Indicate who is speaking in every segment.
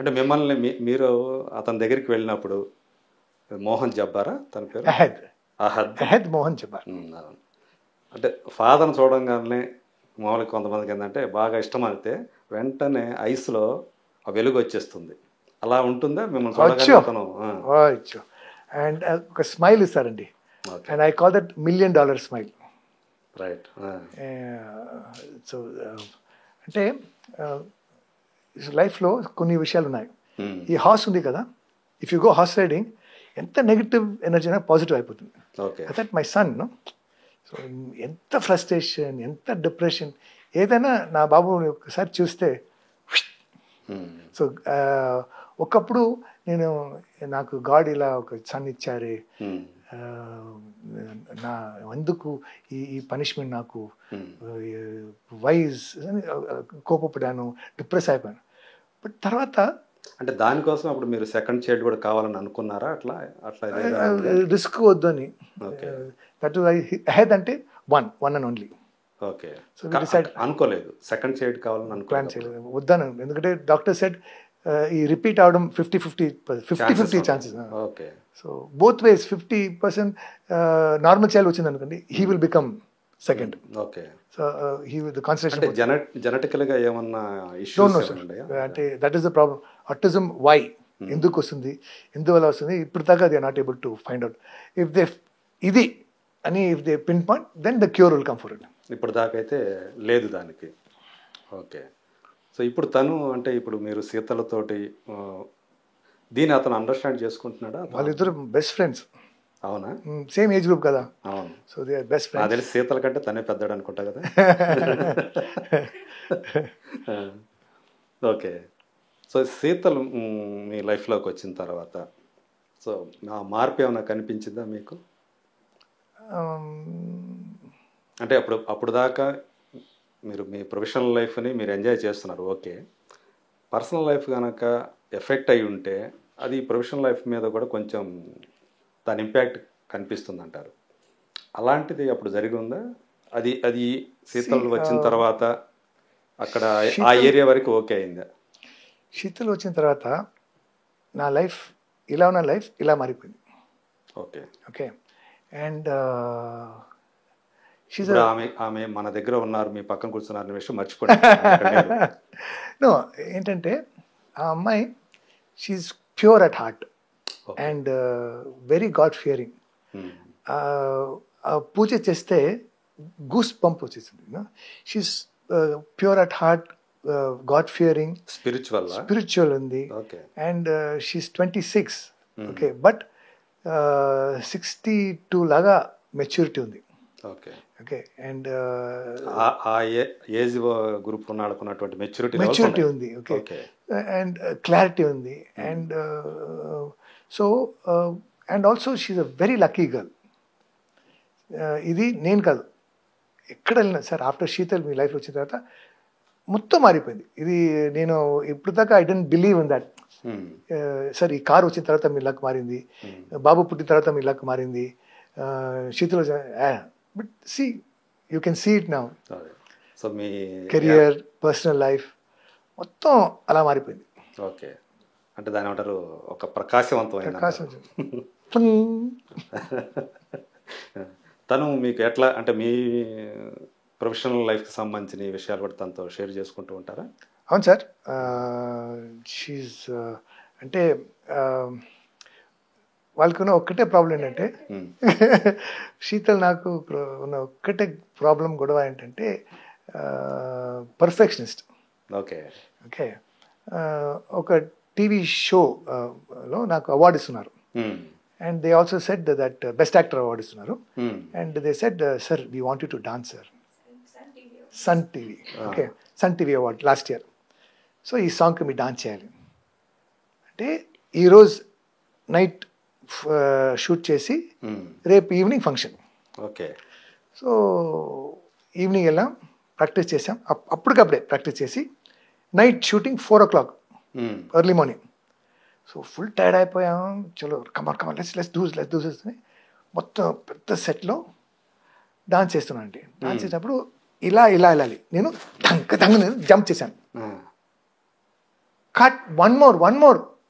Speaker 1: అంటే మిమ్మల్ని మీరు అతని దగ్గరికి వెళ్ళినప్పుడు మోహన్ జబ్బారా తన పేరు?
Speaker 2: అహద్ మోహన్ జబ్బార్.
Speaker 1: అవును. అంటే ఫాదర్ని చూడంగానే మామూలుగా కొంతమందికి ఏంటంటే బాగా ఇష్టం అయితే వెంటనే ఐస్లో ఆ వెలుగు వచ్చేస్తుంది. అలా ఉంటుందా మిమ్మల్ని చూడగానే అతను?
Speaker 2: అండ్ ఒక స్మైల్ ఇస్తారండి. And I call that $1 million smile.
Speaker 1: Right.
Speaker 2: So అంటే లైఫ్లో కొన్ని విషయాలు ఉన్నాయి. ఈ హార్స్ ఉంది కదా, if you go horse riding ఎంత నెగిటివ్ ఎనర్జీ అయినా పాజిటివ్ అయిపోతుంది. That my son. సో ఎంత ఫ్రస్ట్రేషన్, ఎంత డిప్రెషన్, ఏదైనా నా బాబు ఒకసారి చూస్తే. సో ఒకప్పుడు నాకు గాడ్ ఇలా ఒక సన్ ఇచ్చారే, నా ఎందుకు ఈ పనిష్మెంట్ నాకు, వైజ్ కోపపడాను, డిప్రెస్ అయిపోయాను. బట్ తర్వాత
Speaker 1: అంటే దానికోసం అప్పుడు మీరు సెకండ్ చైల్డ్ కూడా కావాలని అనుకున్నారా? అట్లా
Speaker 2: రిస్క్ వద్దని. దట్ అహెద్ అంటే one and only.
Speaker 1: Okay. So అనుకోలేదు సెకండ్ చైల్డ్ కావాలని అనుకోలేదు,
Speaker 2: వద్దాను. ఎందుకంటే డాక్టర్ సెడ్ ఈ రిపీట్ అవడం 50-50 chances.
Speaker 1: Okay.
Speaker 2: So both ways 50% normal child వచ్చింది అనుకోండి, he will become second.
Speaker 1: Okay.
Speaker 2: So the concentration
Speaker 1: జెనెటికల్గా ఏమన్నా ఇష్యూస్
Speaker 2: అంటే that is the problem. Autism why, ఎందుకు వస్తుంది, ఎందువల్ల వస్తుంది, ఇప్పుడు దాకా they are not able to find out. If they ఇది అని if they pinpoint, then the cure will come for it.
Speaker 1: ఇప్పుడు దాకా అయితే లేదు దానికి. ఓకే. సో ఇప్పుడు తను అంటే ఇప్పుడు మీరు సీతలతోటి దీన్ని అతను అండర్స్టాండ్ చేసుకుంటున్నాడా?
Speaker 2: వాళ్ళిద్దరు బెస్ట్ ఫ్రెండ్స్.
Speaker 1: అవునా?
Speaker 2: సేమ్ ఏజ్ గ్రూప్ కదా.
Speaker 1: అవును.
Speaker 2: So they are best friends.
Speaker 1: అదే సీతల కంటే తనే పెద్దాడు అనుకుంటా కదా. ఓకే. సో సీతలు మీ లైఫ్లోకి వచ్చిన తర్వాత సో ఆ మార్పు ఏమైనా కనిపించిందా మీకు? అంటే అప్పుడు దాకా మీరు మీ ప్రొఫెషనల్ లైఫ్ని మీరు ఎంజాయ్ చేస్తున్నారు, ఓకే. పర్సనల్ లైఫ్ కనుక ఎఫెక్ట్ అయి ఉంటే అది ప్రొఫెషనల్ లైఫ్ మీద కూడా కొంచెం దాని ఇంపాక్ట్ కనిపిస్తుంది అంటారు. అలాంటిది అప్పుడు జరిగి ఉందా? అది శీతలు వచ్చిన తర్వాత అక్కడ ఆ ఏరియా వరకు ఓకే అయిందా?
Speaker 2: శీతలు వచ్చిన తర్వాత నా లైఫ్ ఇలా ఉన్న లైఫ్ ఇలా మారిపోయింది.
Speaker 1: ఓకే.
Speaker 2: ఓకే. అండ్
Speaker 1: ఆమె మన దగ్గర ఉన్నారు, మీ పక్కన కూర్చున్నారు విషయం మర్చిపోయింది.
Speaker 2: నో, ఏంటంటే ఆ అమ్మాయి she's pure at heart and very God fearing. పూజ చేస్తే గూస్ పంప్ వచ్చేసింది. She's pure at heart, God fearing, spiritual ఉంది. And she's 26. ఓకే. బట్ 62 లాగా మెచ్యూరిటీ ఉంది.
Speaker 1: ఓకే.
Speaker 2: ఓకే. అండ్
Speaker 1: ఆ ఏజ్ గ్రూప్ ఉన్నటువంటి
Speaker 2: మెచ్యూరిటీ ఉంది. ఓకే. అండ్ క్లారిటీ ఉంది. And so and also she's a very lucky girl. ఇది నేను కాదు, ఎక్కడ వెళ్ళినా సార్ ఆఫ్టర్ శీతల్ మీ లైఫ్ వచ్చిన తర్వాత మొత్తం మారిపోయింది. ఇది నేను ఇప్పుడు దాకా I don't believe in that. Sir ఈ కారు వచ్చిన తర్వాత మీ లక్ మారింది, బాబు పుట్టిన తర్వాత మీ లక్ మారింది, Sheetal but see you can see it now.
Speaker 1: So మీ
Speaker 2: కెరియర్, పర్సనల్ లైఫ్ మొత్తం అలా మారిపోయింది.
Speaker 1: ఓకే. అంటే దాని అంటారు ఒక ప్రకాశవంతమైన. తను మీకు ఎట్లా అంటే మీ ప్రొఫెషనల్ లైఫ్కి సంబంధించిన విషయాలు కూడా తనతో షేర్ చేసుకుంటూ ఉంటారా?
Speaker 2: అవును సార్. షీజ్ అంటే వాళ్ళకున్న ఒక్కటే ప్రాబ్లం ఏంటంటే శీతల్ నాకు ఉన్న ఒక్కటే ప్రాబ్లం, గొడవ ఏంటంటే పర్ఫెక్షనిస్ట్.
Speaker 1: ఓకే.
Speaker 2: ఓకే. ఒక టీవీ షోలో నాకు అవార్డు ఇస్తున్నారు. And they also said that best actor award ఇస్తున్నారు. And they said sir we want you to dance sir. Sun TV. Okay. Sun TV award last year. So ఈ సాంగ్కి మీరు dance చేయాలి అంటే ఈరోజు నైట్ షూట్ చేసి రేపు evening function.
Speaker 1: Okay.
Speaker 2: So evening వెళ్ళాం, ప్రాక్టీస్ చేసాం, అప్పటికప్పుడే ప్రాక్టీస్ చేసి night shooting 4 o'clock early morning. So full tired అయిపోయాం. చలో కమాన్ లెట్స్ డూ అని మొత్తం పెద్ద సెట్లో డాన్స్ చేస్తున్నాను అండి. డాన్స్ చేసినప్పుడు ఇలా వెళ్ళాలి, నేను తంగ జంప్ చేశాను. కట్ వన్ మోర్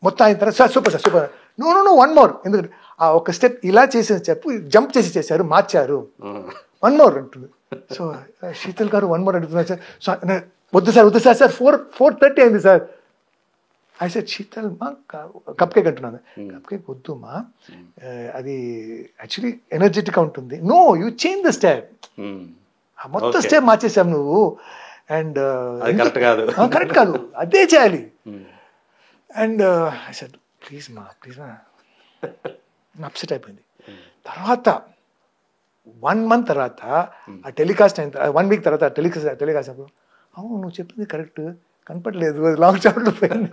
Speaker 2: మొత్తం అయిన తర్వాత sir super no one more, ఎందుకంటే ఆ ఒక స్టెప్ ఇలా చేసిన స్టెప్ జంప్ చేశారు, మార్చారు, వన్ మోర్ అంటుంది. సో శీతల్ గారు వన్ మోర్ అడుగుతున్నారు సార్. వద్దు సార్ 4:30 అయింది సార్. ఐ సెడ్ శీతల్ మా కప్ కేక్ అంటున్నాను, కప్ కేక్ వద్దు మా, అది యాక్చువల్లీ ఎనర్జెటిక్గా ఉంటుంది. No you change the step, మొత్తం స్టెప్ మార్చేసాం నువ్వు, అండ్ కరెక్ట్ కాదు, అదే చేయాలి. అండ్ ఐ సెడ్ ప్లీజ్ మా అప్సెట్ అయిపోయింది. తర్వాత 1 month తర్వాత ఆ టెలికాస్ట్ అయిన 1 week తర్వాత టెలికాస్ట్ అప్పుడు అవును నువ్వు చెప్పింది కరెక్ట్, కనపడలేదు, లాంగ్ షాట్లో పోయింది.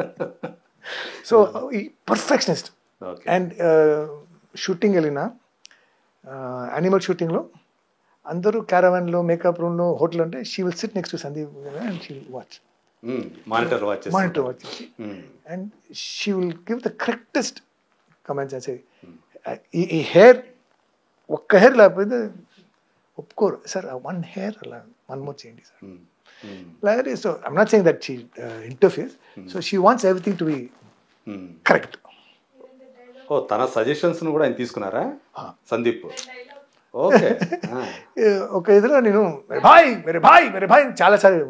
Speaker 2: సో ఈ పర్ఫెక్షనిస్ట్. అండ్ షూటింగ్ వెళ్ళిన యానిమల్ షూటింగ్లో అందరూ క్యారవాన్లో, మేకప్ రూమ్లో, హోటల్ అంటే she will sit next to Sandeep and she will watch, monitor watch చేసి, and she will give the correctest comments అని. ఈ హెయిర్ ఒక్క హెయిర్ లేకపోతే ఒప్పుకోరు సార్, 1 hair అలా 1 more చేయండి sir. Like, so I'm not saying that she interferes. So she wants everything to be correct.
Speaker 1: ఓ తన suggestions ను కూడా ఆయన తీసుకున్నారా సందీప్? ఓకే.
Speaker 2: ఒక ఇదిలో నేను మేరే భాయ్ చాలా సార్లు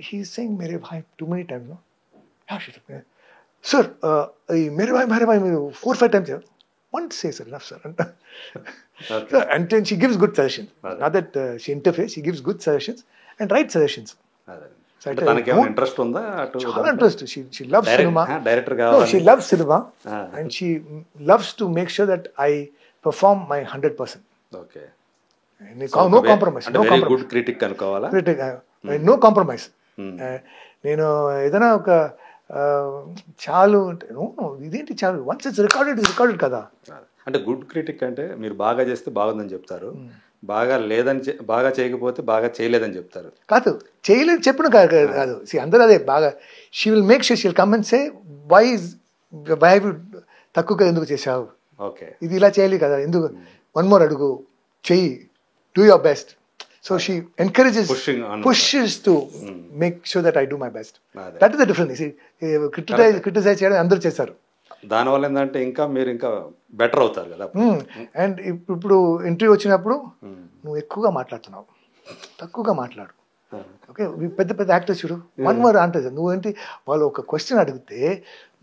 Speaker 2: he's saying మేరే భాయ్ too many times, no? Sir ఈ మేరే భాయ్ మీరు 4-5 times once say sir, enough sir. Okay. And then she gives good suggestions. Not that she interferes, she gives good suggestions and right suggestions.
Speaker 1: తనకేమైనా interest ఉందా?
Speaker 2: చాలా interest. She loves cinema.
Speaker 1: Director
Speaker 2: No,
Speaker 1: కావాలని.
Speaker 2: she loves cinema and she loves to make sure that I perform my 100%.
Speaker 1: Okay.
Speaker 2: No compromise.
Speaker 1: అంటే very good critic అనుకోవాలా?
Speaker 2: No compromise. నేను ఏదైనా ఒక చాలు అంటే ఇదేంటి చాలు, వన్స్ ఇట్స్ రికార్డెడ్ కదా.
Speaker 1: అంటే గుడ్ క్రిటిక్ అంటే మీరు బాగా చేస్తే బాగుందని చెప్తారు, బాగా చేయకపోతే బాగా చేయలేదని చెప్తారు.
Speaker 2: కాదు, చేయలేదు చెప్పిన కాదు. అందరూ అదే బాగా she will make sure she will come and say why తక్కువగా ఎందుకు చేసావు,
Speaker 1: ఓకే
Speaker 2: ఇది ఇలా చేయాలి కదా, ఎందుకు 1 more అడుగు, చెయ్యి, do your best. So she encourages, pushes to make sure that I do my best. That is the difference. See, criticize చేయడం అందరూ చేస్తారు.
Speaker 1: దానివల్ల ఏంటంటే ఇంకా మీరు ఇంకా బెటర్ అవుతారు కదా.
Speaker 2: అండ్ ఇప్పుడు ఇంటర్వ్యూ వచ్చినప్పుడు నువ్వు ఎక్కువగా మాట్లాడుతున్నావు, తక్కువగా మాట్లాడు. ఓకే, పెద్ద పెద్ద యాక్టర్స్ చూడు 1 more అంటే నువ్వేంటి, వాళ్ళు ఒక క్వశ్చన్ అడిగితే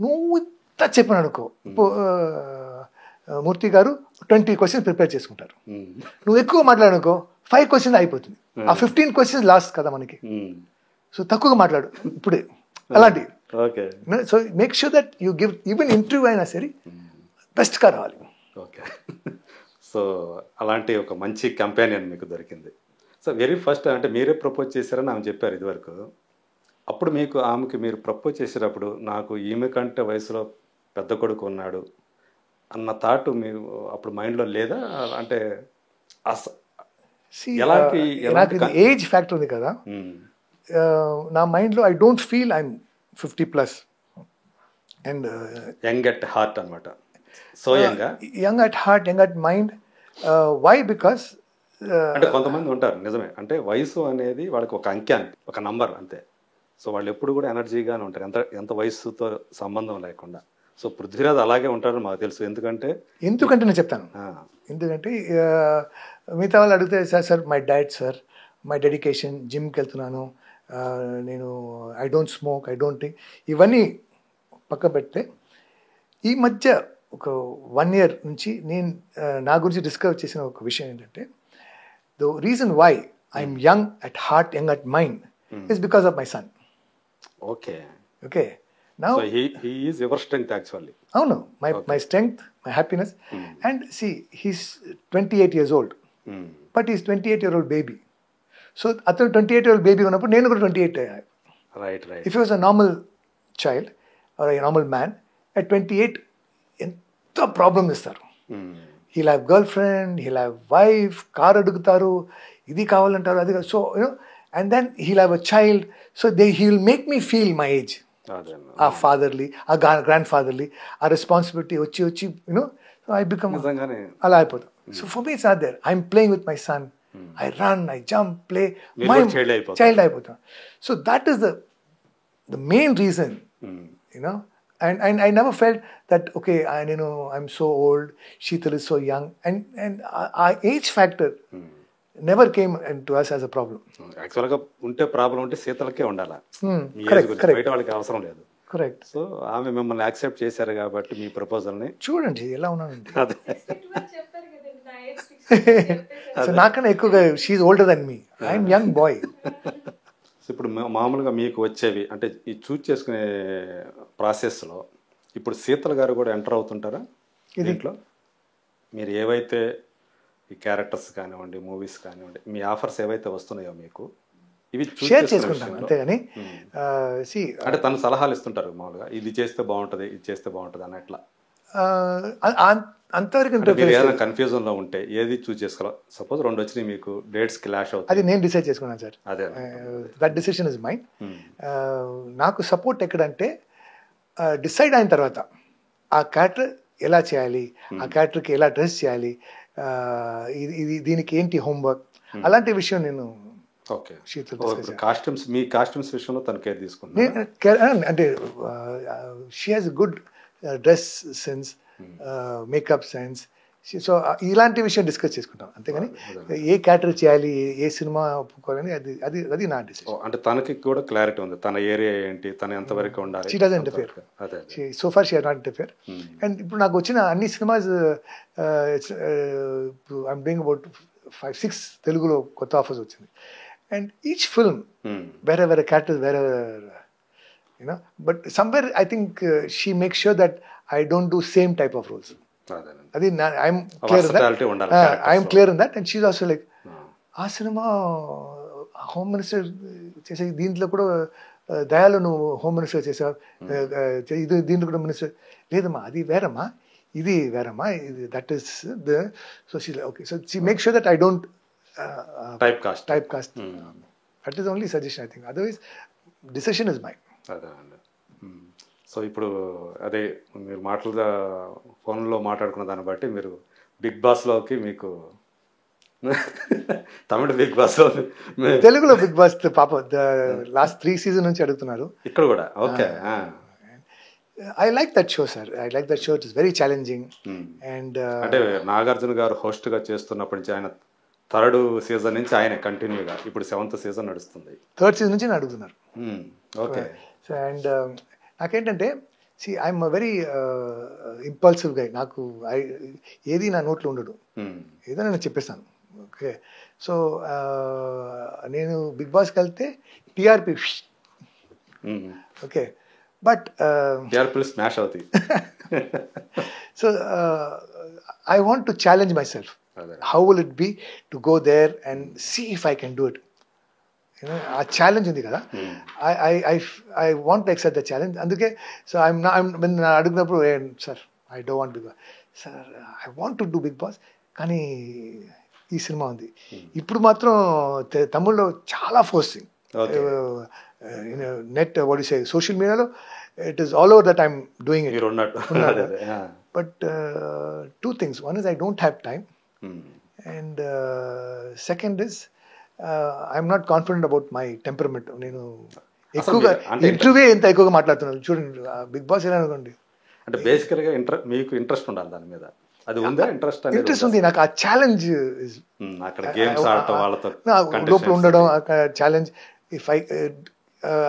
Speaker 2: నువ్వు ఇంత చెప్పిన అనుకో. ఇప్పుడు మూర్తి గారు 20 questions ప్రిపేర్ చేసుకుంటారు, నువ్వు ఎక్కువ మాట్లాడనుకో 5 questions అయిపోతుంది, ఆ 15 questions లాస్ట్ కదా మనకి. సో తక్కువగా మాట్లాడు ఇప్పుడే అలాంటి. So make sure that you give, even interview అయినా సరే బెస్ట్గా రావాలి.
Speaker 1: ఓకే. సో అలాంటి ఒక మంచి కంపానియన్ మీకు దొరికింది. సో వెరీ ఫస్ట్ అంటే మీరే ప్రపోజ్ చేశారని ఆమె చెప్పారు ఇదివరకు. అప్పుడు మీకు ఆమెకి మీరు ప్రపోజ్ చేసేటప్పుడు నాకు ఈమె కంటే వయసులో పెద్ద కొడుకు ఉన్నాడు అన్న థాట్ మీరు అప్పుడు మైండ్లో లేదా? అంటే
Speaker 2: ఏజ్ ఫ్యాక్టర్ ఉంది కదా నా మైండ్లో. I don't feel I'm 50+ and
Speaker 1: young at heart అనమాట. So
Speaker 2: young at heart, young at mind. Why? Because
Speaker 1: అంటే కొంతమంది ఉంటారు నిజమే, అంటే వయసు అనేది వాళ్ళకి ఒక అంకె, ఒక నంబర్ అంతే. సో వాళ్ళు ఎప్పుడు కూడా ఎనర్జీగానే ఉంటారు, ఎంత వయసుతో సంబంధం లేకుండా. సో పృథ్వీరాజ్ అలాగే ఉంటారని మాకు తెలుసు. ఎందుకంటే
Speaker 2: నేను చెప్తాను, ఎందుకంటే మిగతా వాళ్ళు అడిగితే sir my diet, sir my dedication, జిమ్కి వెళ్తున్నాను నేను, I don't smoke, I don't drink, ఇవన్నీ పక్క పెడితే ఈ మధ్య ఒక 1 year నుంచి నేను నా గురించి డిస్కవర్ చేసిన ఒక విషయం ఏంటంటే, the reason why I'm young at heart, young at mind is because of my son.
Speaker 1: Okay.
Speaker 2: Now
Speaker 1: he is your strength actually.
Speaker 2: అవును, my strength, my happiness. And see, he's 28 years old, but he's 28-year-old baby. So అతను 28-year-old baby ఉన్నప్పుడు నేను కూడా 28 అయ్యాను.
Speaker 1: Right.
Speaker 2: If he was a normal child or a normal man at 28 ఎంత problem ఇస్తారు. He'll have girlfriend, he'll have wife, car అడుగుతారు, ఇది కావాలంటారు, అది. So and then he'll have a child, so he will make me feel my age. ఆ fatherly, ఆ grand fatherly, ఆ responsibility వచ్చి ఐ బికమ్ అలా అయిపోతాం. So for me it's not there. I'm playing with my son, I run, I jump, play, my child అయిపోతాం. So that is the main reason you know and I never felt that okay I'm so old, Sheetal is so young, and our age factor never came into us as a problem.
Speaker 1: యాక్చువల్గా ఉంటే problem ఉంటే శీతలకే ఉండాలా, మీ age
Speaker 2: correct,
Speaker 1: గురించి
Speaker 2: correct.
Speaker 1: బయట వాళ్ళకి అవసరం లేదు.
Speaker 2: Correct.
Speaker 1: So ఆమె మిమ్మల్ని యాక్సెప్ట్ చేశారు కాబట్టి మీ ప్రపోజల్ని.
Speaker 2: చూడండి ఎలా ఉన్నానండి.
Speaker 1: అదే
Speaker 2: సో నాకన్నా ఎక్కువగా she's older than me, I'm young boy.
Speaker 1: ఇప్పుడు మామూలుగా మీకు వచ్చేవి అంటే ఈ చూజ్ చేసుకునే ప్రాసెస్లో ఇప్పుడు శీతల్ గారు కూడా ఎంటర్ అవుతుంటారా దీంట్లో? మీరు ఏవైతే ఈ క్యారెక్టర్స్ కానివ్వండి, మూవీస్ కానివ్వండి, మీ ఆఫర్స్ ఏవైతే వస్తున్నాయో మీకు ఇవి
Speaker 2: షేర్ చేసుకుంటాను అంతేగాని
Speaker 1: అంటే తను సలహాలు ఇస్తుంటారు మామూలుగా, ఇది చేస్తే బాగుంటుంది, ఇది చేస్తే బాగుంటుంది అన్నట్లా.
Speaker 2: అంతవరకు
Speaker 1: మీరు ఏదైనా కన్ఫ్యూజన్ లో ఉంటే ఏది చూస్ చేసుకోవాలి? సపోజ్ 2 వచ్చినాయి మీకు, డేట్స్ క్లాష్ అవుతాయి,
Speaker 2: అది నేను డిసైడ్ చేసుకున్నాను సార్.
Speaker 1: అదే
Speaker 2: దట్ డిసిషన్ ఇస్ మైండ్. నాకు సపోర్ట్ ఎక్కడంటే డిసైడ్ అయిన తర్వాత ఆ క్యారెక్టర్ ఎలా చేయాలి, ఆ క్యారెక్టర్కి ఎలా డ్రెస్ చేయాలి, ఇది దీనికి ఏంటి హోంవర్క్, అలాంటి విషయం నేను
Speaker 1: కాస్ట్యూమ్స్, మీ కాస్ట్యూమ్స్ విషయంలో తను కేర్ తీసుకున్నాను.
Speaker 2: అంటే she has good dress sense, makeup sense. So ఇలాంటి విషయం డిస్కస్ చేసుకుంటాం అంతేగాని ఏ క్యారెక్టర్ చేయాలి, ఏ సినిమా ఒప్పుకోవాలని అది అది నా డిసిషన్.
Speaker 1: అంటే తనకి కూడా క్లారిటీ ఉంది, తన ఏరియా ఏంటి, తన ఎంతవరకు ఉండాలి.
Speaker 2: She doesn't interfere, so far she are not interfere. అండ్ ఇప్పుడు నాకు వచ్చిన అన్ని సినిమాస్ ఐఎమ్ డూయింగ్ అబౌట్ 5-6 తెలుగులో కొత్త ఆఫర్స్ వచ్చింది. అండ్ ఈచ్ ఫిల్మ్ వేరే వేరే క్యారెక్టర్స్, వేరే you know, but somewhere I think she make sure that I don't do same type of roles. Adi I'm clear in that. I'm clear in that, and she's also like, ఆ cinema home minister చేసే దీంట్లో కూడా దయాలో నువ్వు home minister చేసావు, ఇది దీంట్లో కూడా minister లేదమ్మా, అది వేరమ్మా, ఇది వేరమ్మా, ఇది that is the. So she okay, so she make sure that I don't type cast. That is only suggestion I think, otherwise decision is mind.
Speaker 1: So ఇప్పుడు అదే మీరు మాటలుగా ఫోన్లో మాట్లాడుకున్న దాన్ని బట్టి మీరు బిగ్ బాస్లోకి, మీకు తమిళ బిగ్ బాస్లో,
Speaker 2: తెలుగులో బిగ్ బాస్ పాప లాస్ట్ 3 సీజన్ నుంచి అడుగుతున్నారు
Speaker 1: ఇక్కడ కూడా. Okay,
Speaker 2: I like that show sir, I like that show. It is very challenging. And
Speaker 1: అంటే నాగార్జున గారు హోస్ట్గా చేస్తున్నప్పటి నుంచి, ఆయన 3rd సీజన్ నుంచి ఆయన కంటిన్యూగా ఇప్పుడు 7th సీజన్ నడుస్తుంది.
Speaker 2: 3rd సీజన్ నుంచి అడుగుతున్నారు.
Speaker 1: ఓకే.
Speaker 2: అండ్ నాకేంటంటే ఐఎమ్ వెరీ ఇంపల్సివ్ గై. నాకు ఏది నా నోట్లో ఉండదు, ఏదో నేను చెప్పేస్తాను. ఓకే, సో నేను బిగ్ బాస్కి వెళ్తే టీఆర్పీ, ఓకే, బట్
Speaker 1: స్మాష్ అవుతాయి.
Speaker 2: So I want to challenge myself. How will it be to go there and see if I can do it. ఆ ఛాలెంజ్ ఉంది కదా, I want to accept the challenge. అందుకే so అడిగినప్పుడు sir I don't want Bigg Boss, sir I want to do Bigg Boss, కానీ ఈ cinema ఉంది. ఇప్పుడు మాత్రం తమిళ్లో చాలా forcing, net what you say, social మీడియాలో it is all over that I'm doing it. But 2 things, one is I don't have time, and second is I'm not confident about my temperament. నేను ఎక్కువగా interview ఎంత ఎక్కువగా మాట్లాడుతున్నాను చూడండి big boss ఎలా అనుకోండి.
Speaker 1: అంటే బేసికల్గా మీకు ఇంట్రెస్ట్ ఉండాలి దాని మీద, అది ఉందా? ఇంట్రెస్ట్
Speaker 2: ఉంది నాకు. ఆ ఛాలెంజ్
Speaker 1: అక్కడ గేమ్స్ ఆడటం, వాళ్ళతో
Speaker 2: లోపల ఉండడం, ఛాలెంజ్. ఇఫ్ ఐ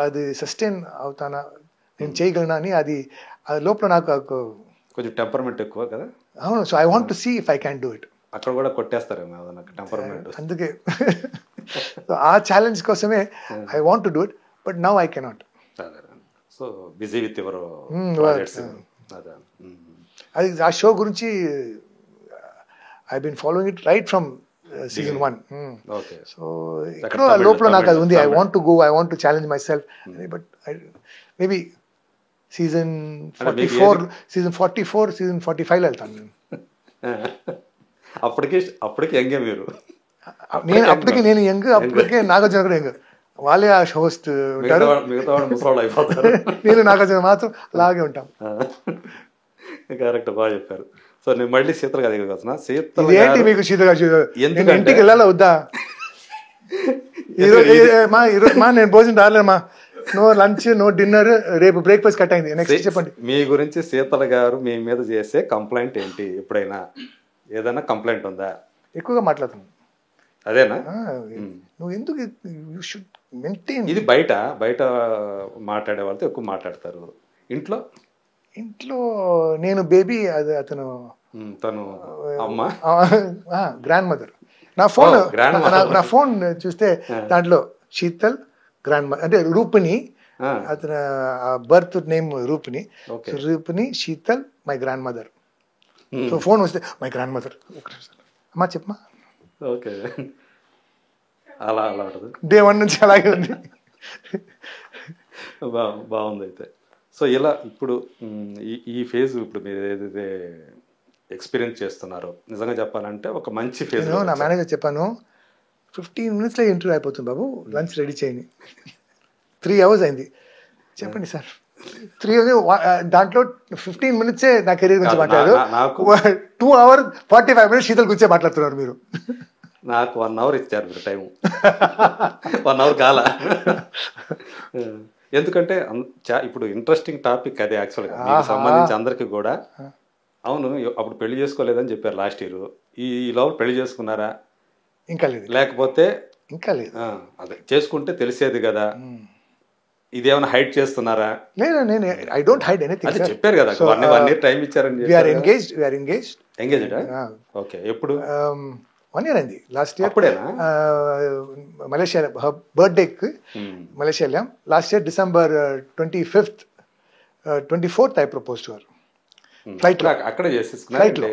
Speaker 2: అది సస్టైన్ అవుతానా, నేను చేయగలనా అని, అది లోపల నాకు
Speaker 1: కొంచెం టెంపర్మెంట్ ఎక్కువ కదా.
Speaker 2: అవును, so I want to see if I can do it.
Speaker 1: అక్కడ కూడా కొట్టేస్తారేమో నాకు టెంపర్మెంట్.
Speaker 2: అందుకే ఆ ఛాలెంజ్ కోసమే I want to do it, but now I cannot.
Speaker 1: So busy with your
Speaker 2: అది ఆ షో గురించి I been following it right from season 1. So ఇక్కడ లోపల నాకు అది ఉంది. I want to go, I want to challenge myself. But maybe season 44 season 45 వెళ్తాను నేను.
Speaker 1: అప్పటికి యంగే మీరు.
Speaker 2: అప్పటికి నేను యంగ్, అప్పటికే నాగార్జున కూడా యంగ్. వాళ్ళే ఆ హోస్ట్ ఉంటారు, నేను నాగార్జున మాత్రం అలాగే ఉంటాం.
Speaker 1: కరెక్ట్, బాగా చెప్పారు. సో నేను మళ్ళీ శీతల్ గారి దగ్గరికి వస్తున్నా. శీతల్
Speaker 2: ఏంటి మీకు శీతల్ గారు ఇంటికి వెళ్ళాలా వద్దా? మా నేను భోజనం రాలేమా, నో లంచ్, నో డిన్నర్, రేపు బ్రేక్ఫాస్ట్ కట్ అయింది. నెక్స్ట్ చెప్పండి.
Speaker 1: మీ గురించి శీతల్ గారు మీ మీద చేసే కంప్లైంట్ ఏంటి? ఎప్పుడైనా ఏదైనా కంప్లైంట్ ఉందా?
Speaker 2: ఎక్కువగా మాట్లాడుతున్నాను.
Speaker 1: అదేనా?
Speaker 2: నువ్వు ఎందుకు, యూ షుడ్ మెయింటైన్.
Speaker 1: ఇది బయట మాట్లాడే వాళ్ళతో ఎక్కువ మాట్లాడతారు. ఇంట్లో
Speaker 2: నేను బేబీ, అది అతను
Speaker 1: తను అమ్మ,
Speaker 2: గ్రాండ్ మదర్. నా ఫోన్ చూస్తే దాంట్లో శీతల్ గ్రాండ్ మదర్ అంటే రూపిణి, అతను బర్త్ నేమ్ రూపిణి. రూపిణి Sheetal my grand mother. So phone వస్తే మై గ్రాండ్ మదర్. అమ్మా చెప్పమా.
Speaker 1: ఓకే, అలా ఉంటుంది.
Speaker 2: డే 1 నుంచి అలాగే ఉంది.
Speaker 1: బాగుంది అయితే. సో ఇలా ఇప్పుడు ఈ ఫేజ్ ఇప్పుడు మీరు ఏదైతే ఎక్స్పీరియన్స్ చేస్తున్నారో, నిజంగా చెప్పాలంటే ఒక మంచి ఫేజ్.
Speaker 2: నా మేనేజర్ చెప్పాను 15 minutes ఇంటర్వ్యూ అయిపోతుంది బాబు, లంచ్ రెడీ చేయని. 3 hours అయింది. చెప్పండి సార్. 3 దాంట్లో 15 minutes నా కెరీర్ గురించి మాట్లాడారు. 2 hours 45 minutes శీతల్ గురించే మాట్లాడుతున్నారు మీరు.
Speaker 1: నాకు 1 hour ఇచ్చారు మీరు టైం. 1 hour కాల. ఎందుకంటే ఇప్పుడు ఇంట్రెస్టింగ్ టాపిక్ అది యాక్చువల్గా మీకు సంబంధించి అందరికి కూడా. అవును, అప్పుడు పెళ్లి చేసుకోలేదని చెప్పారు లాస్ట్ ఇయర్. ఈ లోపల పెళ్లి చేసుకున్నారా?
Speaker 2: ఇంకా లేదు.
Speaker 1: లేకపోతే
Speaker 2: ఇంకా లేదు.
Speaker 1: అదే చేసుకుంటే తెలిసేది కదా. ఇదేమైనా హైడ్ చేస్తున్నారా?
Speaker 2: లేదు, నేను ఐ డోంట్ హైడ్ ఎనీథింగ్.
Speaker 1: అదే చెప్పారు కదా, 1 year టైం ఇచ్చారని.
Speaker 2: We are engaged.
Speaker 1: ఓకే, ఎప్పుడు?
Speaker 2: 1 year అయింది. లాస్ట్ ఇయర్
Speaker 1: అప్పుడేనా?
Speaker 2: మలేషియా బర్త్డేకి మలేషియా వెళ్ళాం. Last year December 25th 24th I propose to her. Flight
Speaker 1: అక్కడే చేసేసుకున్నారు.